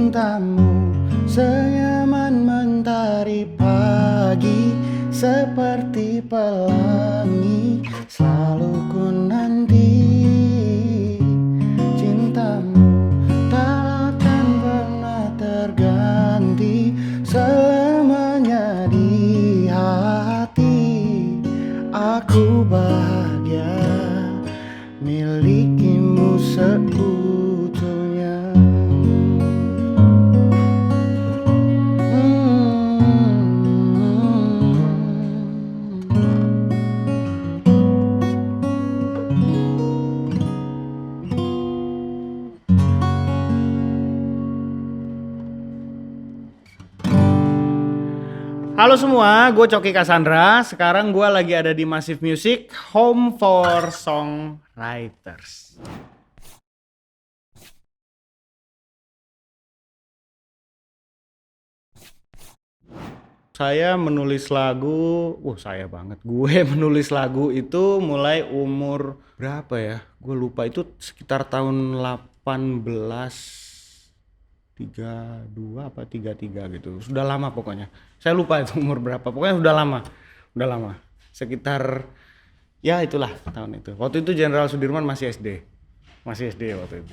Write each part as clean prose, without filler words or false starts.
cintamu senyaman mentari pagi, seperti pelangi selalu ku nanti. Cintamu tak akan pernah terganti, selamanya di hati. Aku bahagia milikimu seutuhnya. Halo semua, gue Coki Cassandra. Sekarang gue lagi ada di Massive Music, Home for Songwriters. Saya menulis lagu, gue menulis lagu itu mulai umur berapa ya? Gue lupa, itu sekitar tahun 32 apa 33 gitu. Sudah lama pokoknya. Saya lupa itu umur berapa. Pokoknya udah lama. Udah lama. Sekitar ya itulah tahun itu. Waktu itu Jenderal Sudirman masih SD. Masih SD waktu itu.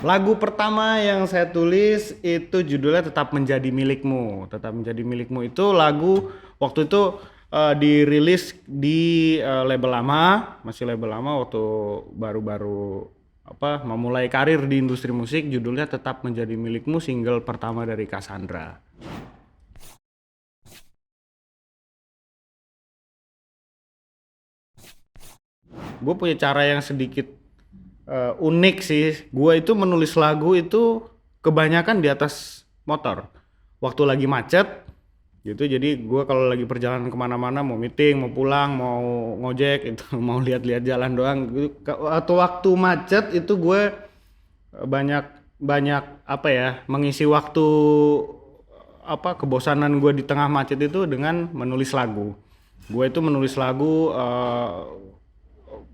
Lagu pertama yang saya tulis itu judulnya Tetap Menjadi Milikmu. Tetap Menjadi Milikmu itu lagu waktu itu dirilis di label lama, masih label lama waktu baru-baru memulai karir di industri musik. Judulnya Tetap Menjadi Milikmu, single pertama dari Cassandra. Gue punya cara yang sedikit unik sih. Gue itu menulis lagu itu kebanyakan di atas motor waktu lagi macet gitu. Jadi gue kalau lagi perjalanan kemana-mana, mau meeting, mau pulang, mau ngojek itu mau lihat-lihat jalan doang gitu. Atau waktu macet itu gue banyak mengisi waktu kebosanan gue di tengah macet itu dengan menulis lagu. Gue itu menulis lagu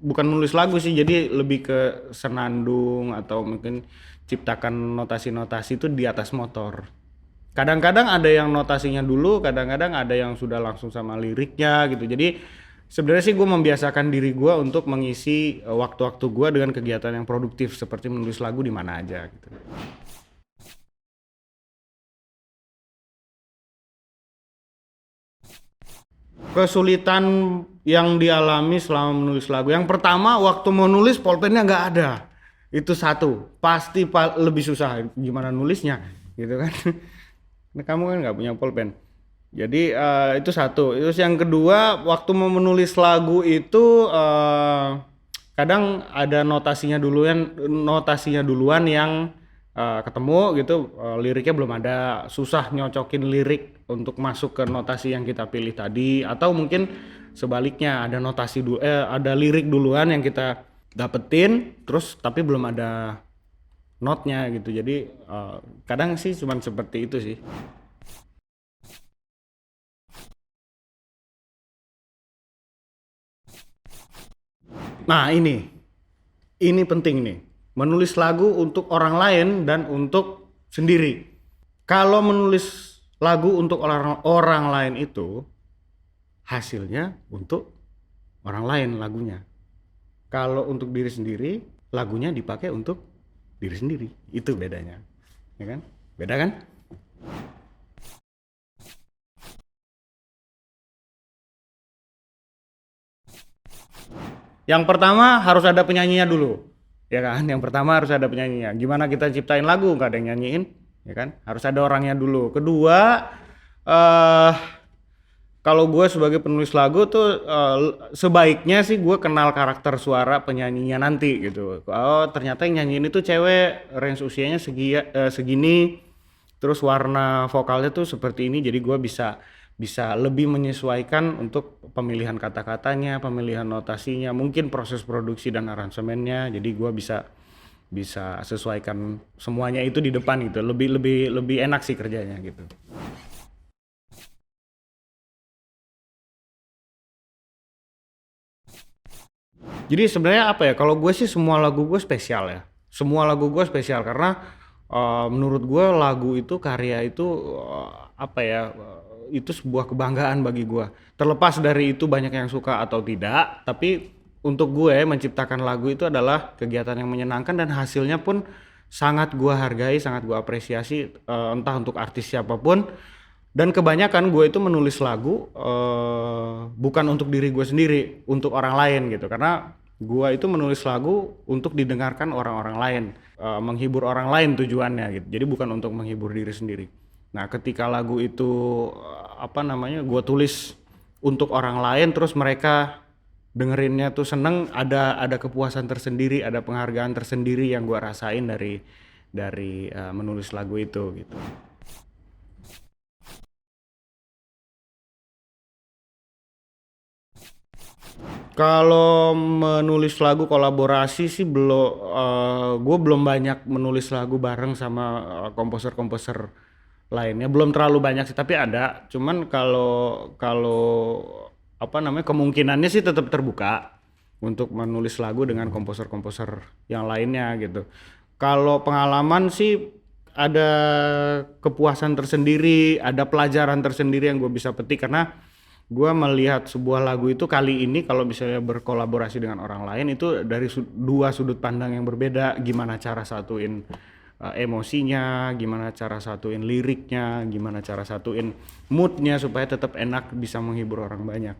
bukan nulis lagu sih, jadi lebih ke senandung atau mungkin ciptakan notasi-notasi itu di atas motor. Kadang-kadang ada yang notasinya dulu, kadang-kadang ada yang sudah langsung sama liriknya gitu. Jadi sebenarnya sih gue membiasakan diri gue untuk mengisi waktu-waktu gue dengan kegiatan yang produktif seperti menulis lagu di mana aja gitu. Kesulitan yang dialami selama menulis lagu. Yang pertama, waktu mau nulis pulpennya nggak ada. Itu satu. Pasti lebih susah gimana nulisnya, gitu kan. Nah, kamu kan nggak punya pulpen. Jadi itu satu. Terus yang kedua, waktu mau menulis lagu itu kadang ada notasinya duluan yang ketemu gitu, liriknya belum ada, susah nyocokin lirik untuk masuk ke notasi yang kita pilih tadi, atau mungkin sebaliknya ada lirik duluan yang kita dapetin terus tapi belum ada notnya gitu. Jadi kadang sih cuman seperti itu sih. Nah, ini penting nih. Menulis lagu untuk orang lain dan untuk sendiri. Kalau menulis lagu untuk orang lain itu hasilnya untuk orang lain lagunya. Kalau untuk diri sendiri, lagunya dipakai untuk diri sendiri. Itu bedanya. Ya kan? Beda kan? Yang pertama harus ada penyanyinya dulu, ya kan? Yang pertama harus ada penyanyinya. Gimana kita ciptain lagu, nggak ada yang nyanyiin, ya kan? Harus ada orangnya dulu. Kedua, eh kalau gue sebagai penulis lagu tuh sebaiknya sih gue kenal karakter suara penyanyinya nanti gitu. Oh, ternyata yang nyanyiin itu cewek, range usianya segini, terus warna vokalnya tuh seperti ini, jadi gue bisa lebih menyesuaikan untuk pemilihan kata-katanya, pemilihan notasinya, mungkin proses produksi dan aransemennya. Jadi gue bisa sesuaikan semuanya itu di depan gitu. Lebih enak sih kerjanya gitu. Jadi sebenarnya apa ya? Kalau gue sih semua lagu gue spesial ya. Semua lagu gue spesial karena menurut gue lagu itu karya itu apa ya? Itu sebuah kebanggaan bagi gue. Terlepas dari itu banyak yang suka atau tidak, tapi untuk gue menciptakan lagu itu adalah kegiatan yang menyenangkan dan hasilnya pun sangat gue hargai, sangat gue apresiasi entah untuk artis siapapun. Dan kebanyakan gue itu menulis lagu bukan untuk diri gue sendiri, untuk orang lain gitu. Karena gue itu menulis lagu untuk didengarkan orang-orang lain, menghibur orang lain tujuannya gitu. Jadi bukan untuk menghibur diri sendiri. Nah, ketika lagu itu apa namanya, gue tulis untuk orang lain, terus mereka dengerinnya tuh seneng, ada kepuasan tersendiri, ada penghargaan tersendiri yang gue rasain dari menulis lagu itu gitu. Kalau menulis lagu kolaborasi sih belum, gue belum banyak menulis lagu bareng sama komposer-komposer lainnya, belum terlalu banyak sih, tapi ada. Cuman kalau kalau apa namanya, kemungkinannya sih tetap terbuka untuk menulis lagu dengan komposer-komposer yang lainnya gitu. Kalau pengalaman sih ada kepuasan tersendiri, ada pelajaran tersendiri yang gue bisa petik karena gue melihat sebuah lagu itu kali ini kalau misalnya berkolaborasi dengan orang lain itu dari dua sudut pandang yang berbeda, gimana cara satuin emosinya, gimana cara satuin liriknya, gimana cara satuin moodnya supaya tetap enak bisa menghibur orang banyak.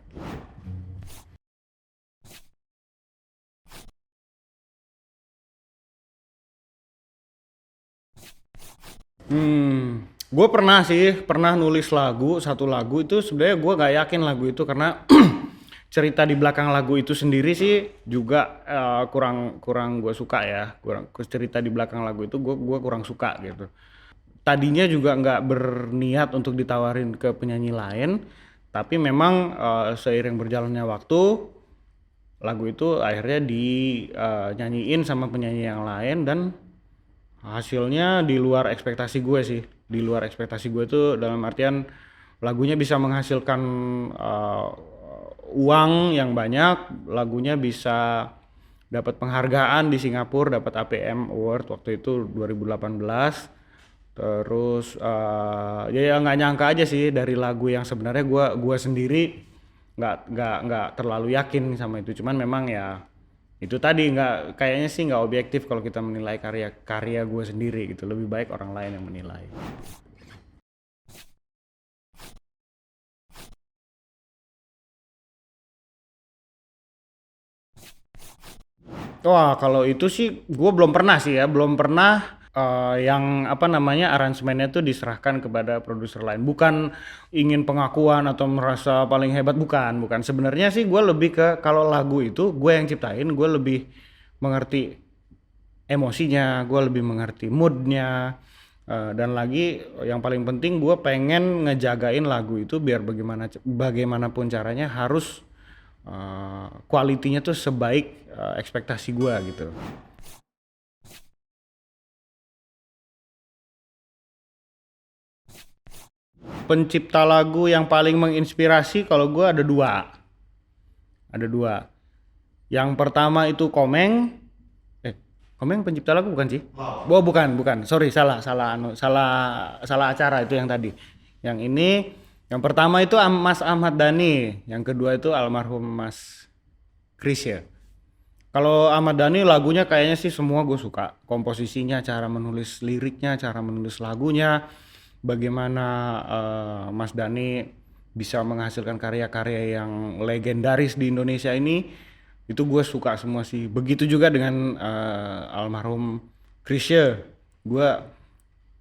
Gue pernah sih, pernah nulis lagu, satu lagu itu sebenarnya gue gak yakin lagu itu karena cerita di belakang lagu itu sendiri sih juga kurang kurang gue suka ya, kurang cerita di belakang lagu itu gue kurang suka gitu. Tadinya juga nggak berniat untuk ditawarin ke penyanyi lain, tapi memang seiring berjalannya waktu lagu itu akhirnya dinyanyiin sama penyanyi yang lain dan hasilnya di luar ekspektasi gue sih. Di luar ekspektasi gue itu dalam artian lagunya bisa menghasilkan uh, uang yang banyak, lagunya bisa dapat penghargaan di Singapura, dapat APM Award waktu itu 2018. Terus ya nggak nyangka aja sih dari lagu yang sebenarnya gua sendiri nggak terlalu yakin sama itu. Cuman memang ya itu tadi nggak kayaknya sih nggak objektif kalau kita menilai karya gue sendiri gitu. Lebih baik orang lain yang menilai. Wah, kalau itu sih gue belum pernah sih ya, belum pernah yang apa namanya aransemennya tuh diserahkan kepada produser lain. Bukan ingin pengakuan atau merasa paling hebat, bukan, bukan. Sebenarnya sih gue lebih ke kalau lagu itu gue yang ciptain, gue lebih mengerti emosinya, gue lebih mengerti moodnya, dan lagi yang paling penting gue pengen ngejagain lagu itu biar bagaimanapun caranya harus kualitinya tuh sebaik ekspektasi gue gitu. Pencipta lagu yang paling menginspirasi kalau gue ada dua. Yang pertama itu Komeng. Komeng pencipta lagu bukan sih? Oh, bukan. Sorry, salah acara itu yang tadi. Yang ini, yang pertama itu Mas Ahmad Dhani, yang kedua itu almarhum Mas Krisya. Kalau Ahmad Dhani lagunya kayaknya sih semua gue suka. Komposisinya, cara menulis liriknya, cara menulis lagunya, bagaimana Mas Dhani bisa menghasilkan karya-karya yang legendaris di Indonesia ini, itu gue suka semua sih. Begitu juga dengan almarhum Chrisye, gue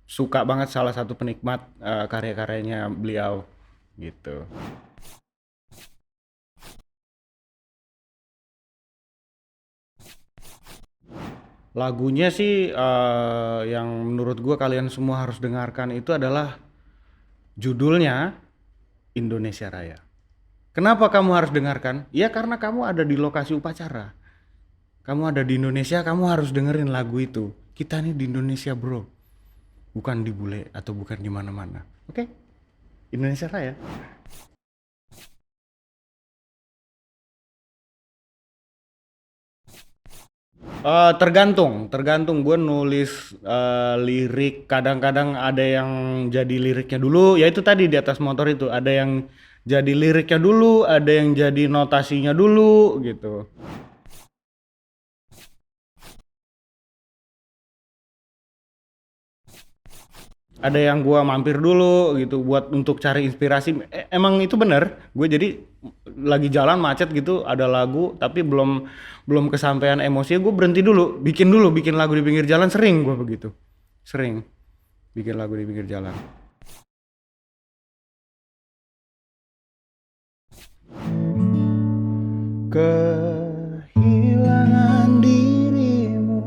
suka banget, salah satu penikmat karya-karyanya beliau gitu. Lagunya sih yang menurut gue kalian semua harus dengarkan itu adalah judulnya Indonesia Raya. Kenapa kamu harus dengarkan? Ya karena kamu ada di lokasi upacara. Kamu ada di Indonesia, kamu harus dengerin lagu itu. Kita nih di Indonesia, bro. Bukan di bule atau bukan di mana-mana. Oke? Indonesia Raya. Tergantung gue nulis lirik, kadang-kadang ada yang jadi liriknya dulu, ya itu tadi di atas motor itu ada yang jadi liriknya dulu, ada yang jadi notasinya dulu gitu. Ada yang gua mampir dulu gitu buat untuk cari inspirasi. Emang itu bener, gue jadi lagi jalan macet gitu ada lagu tapi belum belum kesampaian emosinya, gue berhenti dulu bikin lagu di pinggir jalan. Sering gue begitu, sering bikin lagu di pinggir jalan. Kehilangan dirimu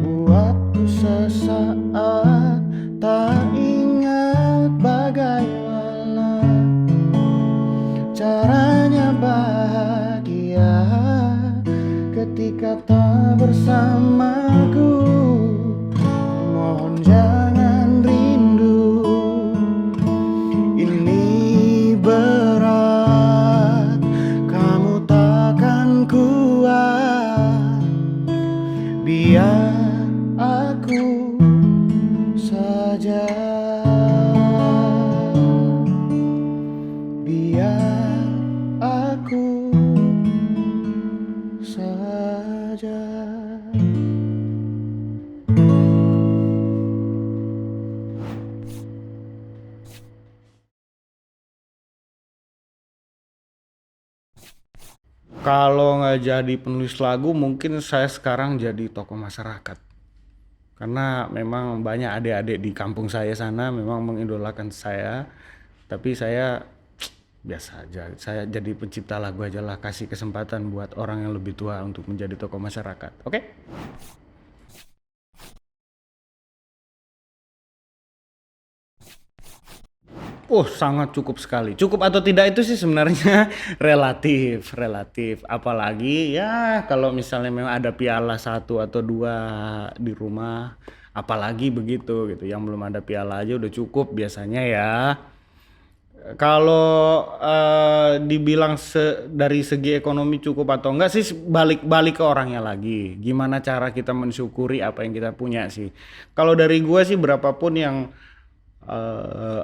buatku sesaat tak ingat bagaimana caranya bahagia ketika tak bersamaku. Mohon jangan rindu, ini berat, kamu takkan kuat. Biar aku saja, biar aku saja. Kalau nggak jadi penulis lagu, mungkin saya sekarang jadi tokoh masyarakat. Karena memang banyak adik-adik di kampung saya sana memang mengidolakan saya, tapi saya biasa aja. Saya jadi pencipta lagu aja lah, kasih kesempatan buat orang yang lebih tua untuk menjadi tokoh masyarakat. Oke? Oh, sangat cukup sekali. Cukup atau tidak itu sih sebenarnya relatif, relatif. Apalagi ya kalau misalnya memang ada piala satu atau dua di rumah, apalagi begitu gitu. Yang belum ada piala aja udah cukup biasanya ya. Kalau dibilang dari segi ekonomi cukup atau enggak sih, balik-balik ke orangnya lagi. Gimana cara kita mensyukuri apa yang kita punya sih. Kalau dari gua sih berapapun yang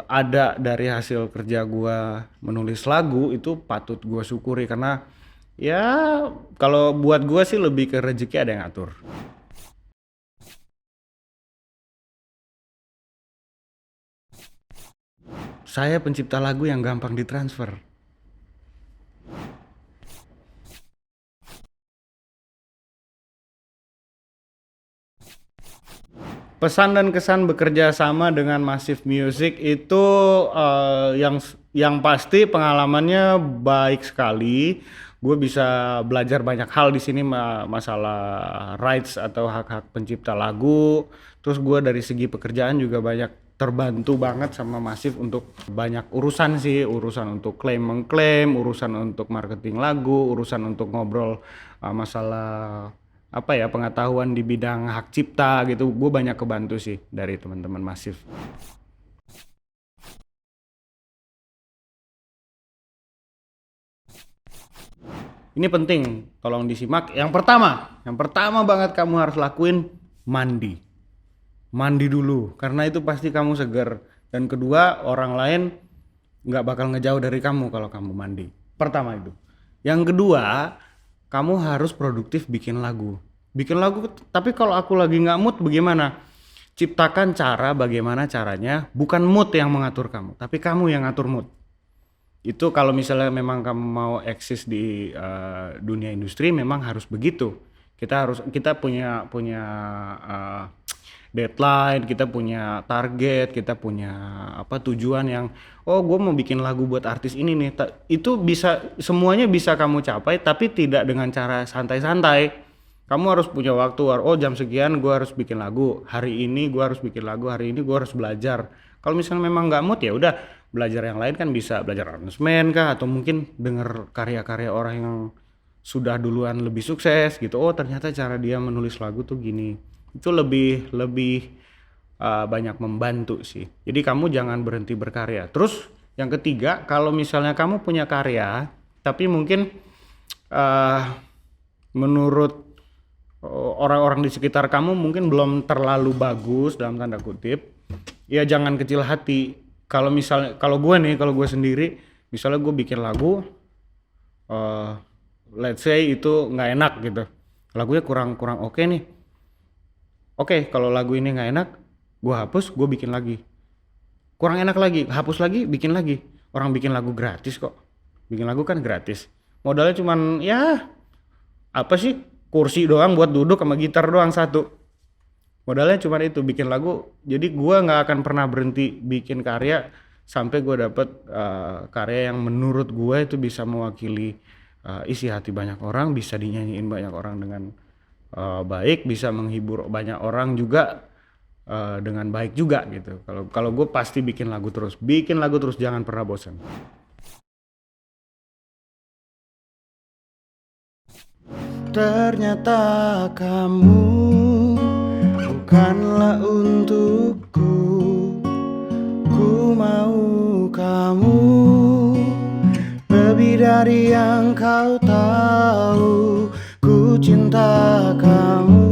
ada dari hasil kerja gua menulis lagu itu patut gua syukuri karena ya kalau buat gua sih lebih ke rezeki ada yang ngatur. Saya pencipta lagu yang gampang ditransfer. Pesan dan kesan bekerja sama dengan Massive Music itu yang pasti pengalamannya baik sekali. Gue bisa belajar banyak hal di sini, masalah rights atau hak-hak pencipta lagu. Terus gue dari segi pekerjaan juga banyak terbantu banget sama Massive untuk banyak urusan sih, urusan untuk klaim mengklaim, urusan untuk marketing lagu, urusan untuk ngobrol masalah apa ya, pengetahuan di bidang hak cipta gitu. Gue banyak kebantu sih dari teman-teman Masif. Ini penting, tolong disimak. Yang pertama banget kamu harus lakuin mandi. Mandi dulu, karena itu pasti kamu seger. Dan kedua, orang lain nggak bakal ngejauh dari kamu kalau kamu mandi. Pertama itu. Yang kedua, kamu harus produktif bikin lagu. Bikin lagu, tapi kalau aku lagi nggak mood bagaimana? Ciptakan cara bagaimana caranya, bukan mood yang mengatur kamu, tapi kamu yang ngatur mood. Itu kalau misalnya memang kamu mau eksis di dunia industri memang harus begitu. Kita punya punya uh, deadline, kita punya target, kita punya apa tujuan yang oh gue mau bikin lagu buat artis ini nih. Itu bisa semuanya bisa kamu capai tapi tidak dengan cara santai-santai. Kamu harus punya waktu, oh jam sekian gue harus bikin lagu, hari ini gue harus bikin lagu, hari ini gue harus belajar. Kalau misalnya memang nggak mood ya udah belajar yang lain, kan bisa belajar aransemen kah atau mungkin denger karya-karya orang yang sudah duluan lebih sukses gitu. Oh ternyata cara dia menulis lagu tuh gini. Itu lebih lebih banyak membantu sih. Jadi kamu jangan berhenti berkarya. Terus yang ketiga, kalau misalnya kamu punya karya tapi mungkin uh, menurut orang-orang di sekitar kamu mungkin belum terlalu bagus dalam tanda kutip, ya jangan kecil hati. Kalau misalnya, kalau gue sendiri, misalnya gue bikin lagu, let's say itu nggak enak gitu, lagunya kurang oke nih. Oke, kalau lagu ini nggak enak, gue hapus, gue bikin lagi. Kurang enak lagi, hapus lagi, bikin lagi. Orang bikin lagu gratis kok. Bikin lagu kan gratis. Modalnya cuman ya apa sih? Kursi doang buat duduk sama gitar doang satu. Modalnya cuman itu bikin lagu. Jadi gue nggak akan pernah berhenti bikin karya sampai gue dapet karya yang menurut gue itu bisa mewakili isi hati banyak orang, bisa dinyanyiin banyak orang dengan baik, bisa menghibur banyak orang juga dengan baik juga gitu. Kalau gue pasti bikin lagu terus, jangan pernah bosan. Ternyata kamu bukanlah untukku, ku mau kamu lebih dari yang kau tahu. Ku cinta kamu,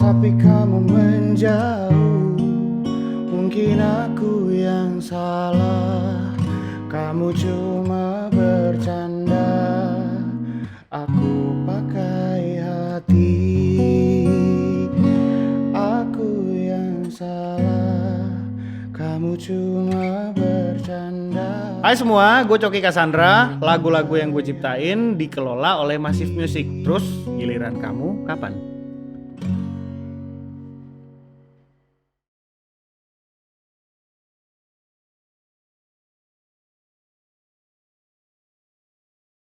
tapi kamu menjauh. Mungkin aku yang salah, kamu cuma bercanda. Aku pakai hati, aku yang salah, kamu cuma bercanda. Hai semua, gue Coki Cassandra. Lagu-lagu yang gue ciptain dikelola oleh Massive Music. Terus giliran kamu kapan?